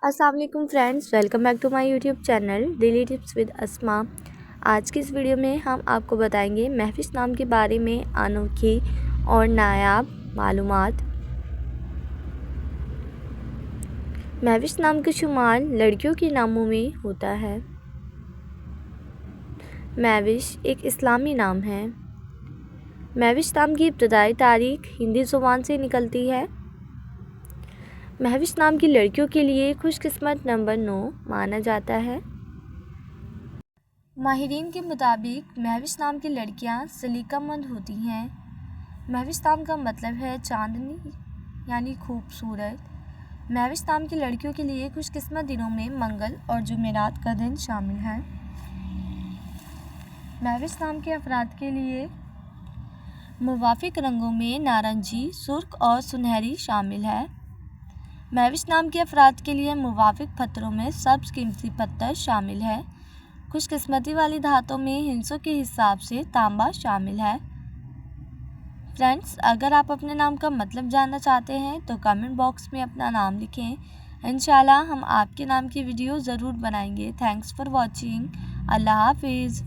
अस्सलाम वालेकुम friends, welcome back to my YouTube channel Daily Tips with Asma. आज की इस वीडियो में हम आपको बताएंगे महफिश नाम के बारे में अनोखी और नायाब मालूमात। महफिश नाम का शुमार लड़कियों के नामों में होता है। महफिश एक इस्लामी नाम है। महफिश नाम की इब्तदाई तारीख हिंदी ज़ुबान से निकलती है। महफिश नाम की लड़कियों के लिए खुशकिस्मत नंबर 9 माना जाता है। माहिरीन के मुताबिक महफिश नाम की लड़कियां सलीकामंद होती हैं। महफिश नाम का मतलब है चांदनी यानी खूबसूरत। महफिश नाम की लड़कियों के लिए खुशकिस्मत दिनों में मंगल और जुमेरात का दिन शामिल है। महफिश नाम के अफराद के लिए मुवाफिक रंगों में नारंगी, सुर्ख और सुनहरी शामिल है। महफिश नाम के अफराद के लिए मुवाफिक पत्थरों में सब्ज़ कीमती पत्थर शामिल है। खुशकिस्मती वाली धातों में हिस्सों के हिसाब से तांबा शामिल है। फ्रेंड्स, अगर आप अपने नाम का मतलब जानना चाहते हैं तो कमेंट बॉक्स में अपना नाम लिखें। इंशाल्लाह हम आपके नाम की वीडियो ज़रूर बनाएंगे। Thanks for watching. अल्लाह हाफिज़।